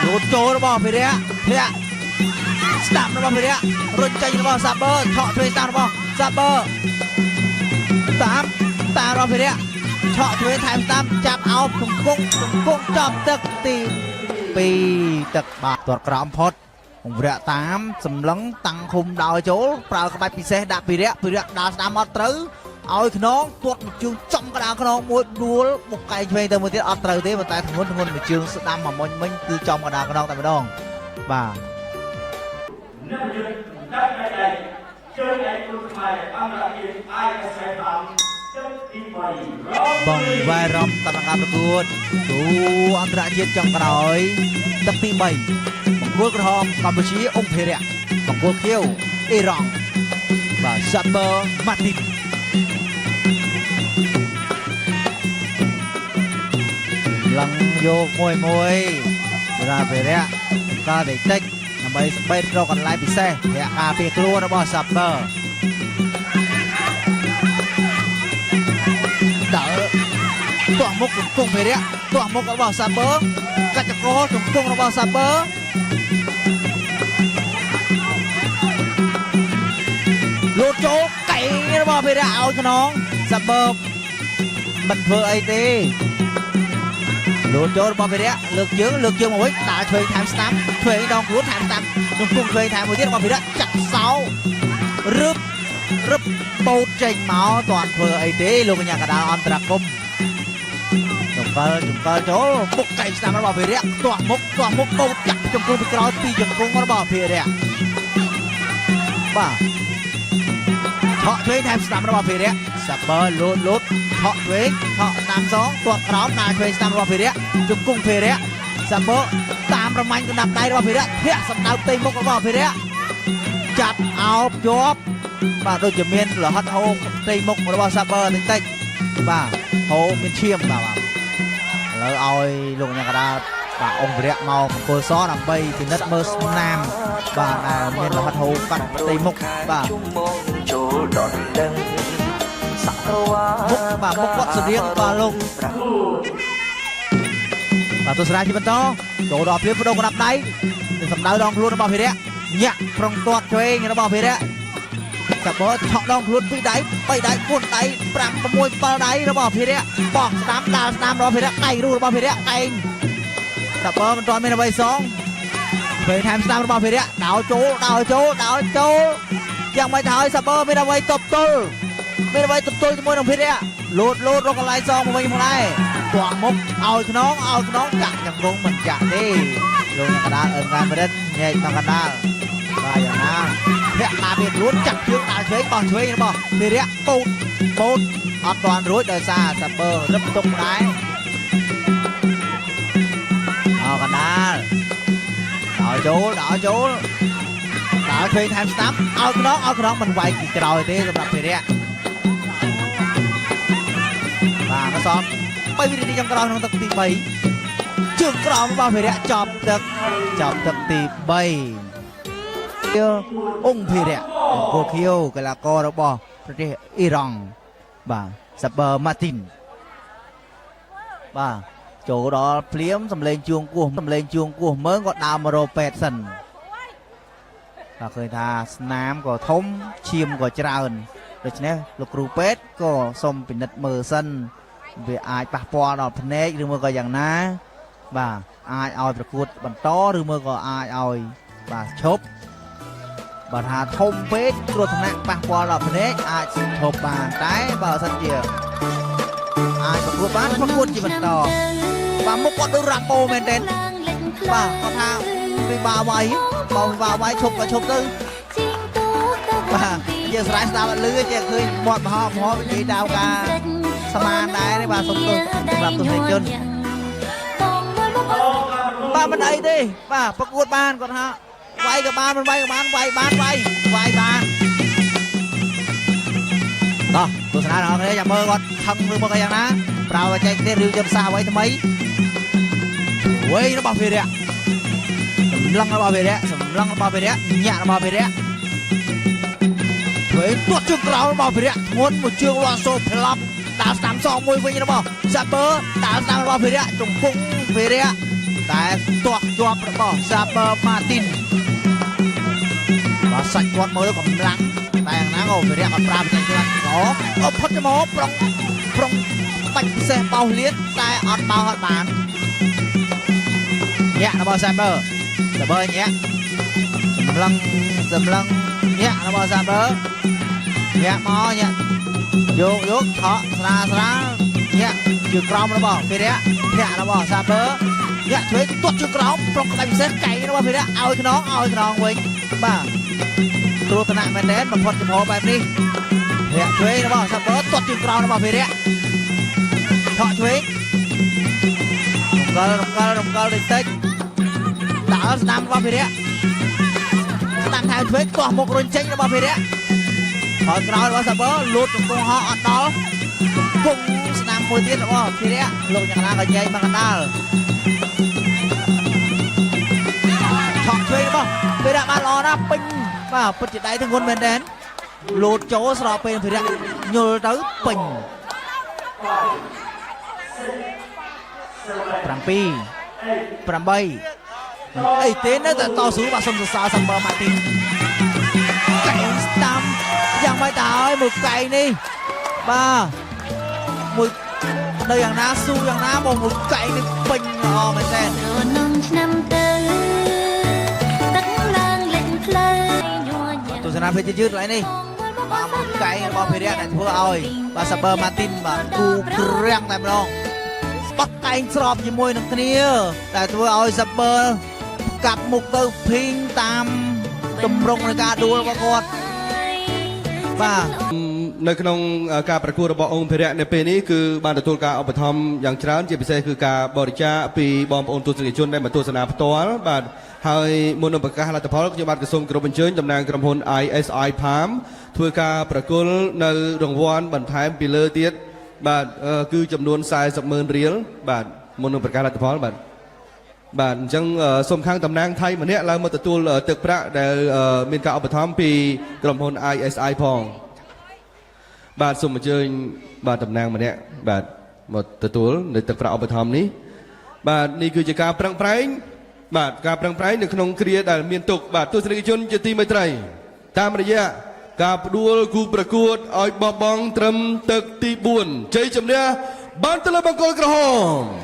โยนโจระบอบไปเรื่อยเพี้ยสตาร์ระบอบไปเรื่อยรุ่นใจระบอบซาเบอร์เฉาะช่วยสตาร์ระบอบซาเบอร์ตาระบอบไปเรื่อยเฉาะช่วยไทม์สตาร์จับเอาถุงกุ้งจับตึกตีปีตึกบาตัวกรามพดผมเรียกตามสำลังตังคุมดาวโจเปล่ากระบายปีเสดับปีเรื่อยดาวสตาร์มอเตอร์เอาขนมตัวจุ่มจมกระดาษขนมมวยดูบุกไก่ช่วยเติมมือที่อัตราเตะมาแต่ทั้งหมดมาจุ่มสตาร์มามันคือจมกระดาษขนมแต่ไม่ต้องบ่าบังไวรัมตำนานประกวดดูอันตรายเย็นจังกระไรตักตีใบบังกวดกระหอมกัมพูชีองเพเรียบังกวดเขี้ยวอิหร่านบ่าซับเบอร์มาตินลังโยกมวยราเพเรียก็ได้เต็กทำไมไปรอกันไล่พิเศษเฮียอาเปียกลัวนะบอซับเบอร์ตัวมุกกุ้งเพเรียตัวมุกระบอบซับเบอร์กัจจโก้ถุงกุ้งระบอบซับเบอร์ลูกโจ๊กไก่ระบอบเพเรียเอาขนมซับเบอร์บันเทิงไอตีลูกโจ๊กระบอบเพเรียเลือกเยอะมาไว้ตาช่วยไทม์สตาร์ช่วยดองรู้ไทม์สตาร์ถุงกุ้งช่วยไทม์มือที่ระบอบเพเรียจัดเสารึบปูดเจงเมาtoàn phờไอตีลูกอย่างกระดาษอันตรกุมจุ่มเกลโจ้บุกไก่สนามระบอบเพเรียตัวมุกปูดจับจุ่มกุ้งไปกรอตีจุ่มกุ้งระบอบเพเรียบ้าเฉาะช่วยแทนสนามระบอบเพเรียสับเบอร์ลุดเฉาะช่วยเฉาะนำสองตัวกรอบนาช่วยสนามระบอบเพเรียจุ่มกุ้งเพเรียสับเบอร์ตามประมาณกระดับในระบอบเพเรียเพี้ยสำเนาตีมุกระบอบเพเรียจับเอาจบบ้าโดยจะเมียนหรือฮัทโฮตีมุกระบอบซับเบอร์ติ๊กบ้าโฮเมียนเชี่ยมบ้าแล้วเอาลงอย่างกระดาษ បាទអង្គរៈមកអង្គសដើម្បីពិនិត្យមើលស្នាមបាទមានរហ័តហូរកាត់ផ្ទៃមុខបាទមុខបាទមុខវត្តសរៀងបាទលោកបាទទស្សនាជាបន្តចូលដល់ព្រៀបបដូរកណ្ដាប់ដៃសម្ដៅដងខ្លួនរបស់ភិរៈញាក់ប្រងទាត់ឆ្វេងរបស់ភិរៈសាបឆក់ដងខ្លួន2ដៃ3ដៃ4ដៃ5 6 7ដៃរបស់ភិរៈបោះស្ដាំដាល់ស្ដាំរបស់ភិរៈកែងរូរបស់ភិរៈកែងសាបមិនទាន់មានអ្វីសងពេលថែមស្ដាំរបស់ភិរៈដោចូលយ៉ាងមិនទៅហើយសាបមានអ្វីតបទល់មានអ្វីទប់ទល់ជាមួយនឹងភិរៈលោតរកកន្លែងសងមកវិញផងដែរទាស់មុខឲ្យខ្នងចាក់យ៉ាងរងមិនចាក់ទេលោកកណ្ដាលអើការប្រឌិតញែកមកកណ្ដាលបាទយ៉ាងណាភ័ក្រការមានខ្លួនចាក់ជើងដាល់ឆ្វេងបោះឆ្វេងរបស់ភិរៈបូតអត់ទាន់រួចដោយសារសាបរឹបទុកដែរអកណ្ដាលដល់ចូលដល់ឆ្វេងថែមស្ដាប់ឲ្យខ្នងមិនវាយពីក្រោយទេសម្រាប់ភិរៈបាទក៏សម3វិនាទីចុងក្រោយក្នុងទឹកទី3ជើងក្រោមរបស់ភិរៈចប់ទឹកទី3អង្គភិរៈអង្គខៀវកីឡាកររបស់ប្រទេសអ៊ីរ៉ង់បាទសាបឺម៉ាទីនបាទចូលដល់ភ្លាមសម្លេងជួងគោះមើងក៏ដើរមករកពេទ្យសិនបាទឃើញថាស្នាមក៏ធំឈាមក៏ច្រើនដូច្នេះលោកគ្រូពេទ្យក៏សូមពិនិត្យមើលសិនវាអាចប៉ះពាល់ដល់ភ្នែកឬមួយក៏យ៉ាងណាបាទអាចឲ្យប្រកួតបន្តឬមួយក៏អាចឲ្យបាទឈប់បើថាធំពេកគ្រោះថ្នាក់ប៉ះពាល់ដល់ភ្នែកអាចឈប់បានតែបើសិនជាអាចប្រកួតបានប្រកួតជាបន្តបាទមុខគាត់ដូចរ៉ាប៉ូមែនទេបាទគាត់ថាវាបាវាយឈប់ក៏ឈប់ទៅបាទយើងស្រ័យស្ដាប់អត់លឺចេះឃើញមាត់មហោនិយាយដល់ការសមានដែរទេបាទសូមទោសសម្រាប់ទស្សនិកជនបាទមិនអីទេបាទប្រកួតបានគាត់ថាវាយក៏បានមិនវាយក៏បានវាយបានទស្សនាដល់គ្នាចាំមើលគាត់ខឹងឬមកយ៉ាងណាប្រើបច្ចេកទេសឬយុទ្ធសាស្ត្រអ្វីថ្មីវែងរបស់ភិរៈសម្លឹងរបស់ភិរៈញាក់របស់ភិរៈធ្វើទាត់ជើងក្រោមរបស់ភិរៈធ្ងន់មួយជើងវ៉ាសូផ្លាប់ដាល់ស្ដាំសងមួយវិញរបស់សាបឺដាល់ស្ដាំរបស់ភិរៈជង្គង់ភិរៈតែទាស់ជាប់របស់សាបឺម៉ាទីនបាទសាច់គាត់មើលកម្លាំងតែយ៉ាងណាក៏ភិរៈគាត់ប្រើបច្ចេកទេសក៏ផុតចំហប្រុងបាច់ពិសេសបោសលៀនតែអត់បោសអត់បានញាក់របស់សាបឺញាក់សម្លឹងញាក់របស់សាបឺញាក់មកញាក់យកថក់ស្រាញាក់ជើងក្រោមរបស់ភិរៈញាក់របស់សាបឺញាក់ឆ្វេងទាត់ជើងក្រោមប្រុងក្បាច់ពិសេសកែងរបស់ភិរៈឲ្យខ្នងវិញបាទគ្រោះថ្នាក់មែនទេបំផុតចំហបែបនេះញាក់ឆ្វេងរបស់សាបឺទាត់ជើងក្រោមរបស់ភិរៈថក់ឆ្វេងរំកិលតិចដើរស្ដាំរបស់ភិរៈស្ដាំថែមឆ្វេងទាស់មុខរុញចេញរបស់ភិរៈហើយក្រោយរបស់សាបឺលូតជង្គង់ហោះអត់ដល់គង់ស្ដាំមួយទៀតរបស់ភិរៈលោកយ៉ាងណាក៏ញែកមកកណ្ដាលឆក់ឆ្វេងរបស់ភិរៈបានល្អណាស់ពេញបាទពិតជាដៃធ្ងន់មែនទែនលូតចូលស្របពេលភិរៈញល់ទៅពេញ7 8អីទេនៅតែតស៊ូបាទសុំសរសើរសាបឺម៉ាទីនកែងស្ដាំយ៉ាងម៉េចទៅហើយមួយកែងនេះបាទមួយនៅយ៉ាងណាស៊ូយ៉ាងណាមកមួយកែងនេះពេញល្អមែនទេឆ្នាំទៅទឹកឡើងលេចផ្លូវទស្សនាភាពយឺតឡើយនេះបាទមួយកែងរបស់ភិរៈដែលធ្វើឲ្យបាទសាបឺម៉ាទីនបាទគូក្រាំងតែម្ដងបោះកែងស្របជាមួយនឹងគ្នាតែធ្វើឲ្យសាបឺកាប់មុខទៅភីងតាមតម្រង់នៃការដួលរបស់គាត់បាទនៅក្នុងការប្រកួតរបស់អង្គភិរៈនៅពេលនេះគឺបានទទួលការឧបត្ថម្ភយ៉ាងច្រើនជាពិសេសគឺការបរិច្ចាគពីបងប្អូនទស្សនិកជនដែលមកទស្សនាផ្ទាល់បាទហើយមុននឹងប្រកាសលទ្ធផលខ្ញុំបាទក៏សូមគោរពអញ្ជើញតំណាងក្រុមហ៊ុន ISI Palm ធ្វើការប្រគល់នៅរង្វាន់បន្ថែមពីលើទៀតបាទគឺចំនួន 40,000 រៀលបាទមុននឹងប្រកាសលទ្ធផលបាទ បាទអញ្ចឹងសូមខាងតំណាងថៃម្នាក់ឡើងមកទទួលទឹកប្រាក់ដែលមានការឧបត្ថម្ភពីក្រុមហ៊ុន ISI ផងបាទសូមអញ្ជើញបាទតំណាងម្នាក់បាទមកទទួលនៅទឹកប្រាក់ឧបត្ថម្ភនេះបាទនេះគឺជាការប្រឹងប្រែងបាទការប្រឹងប្រែងនៅក្នុងគ្រាដែលមានទុកបាទទស្សនិកជនជាទីមេត្រីតាមរយៈការផ្ដួលគូប្រកួតឲ្យបោះបង់ត្រឹមទឹកទី4ជ័យជំនះបានទៅលើបង្គោលក្រហម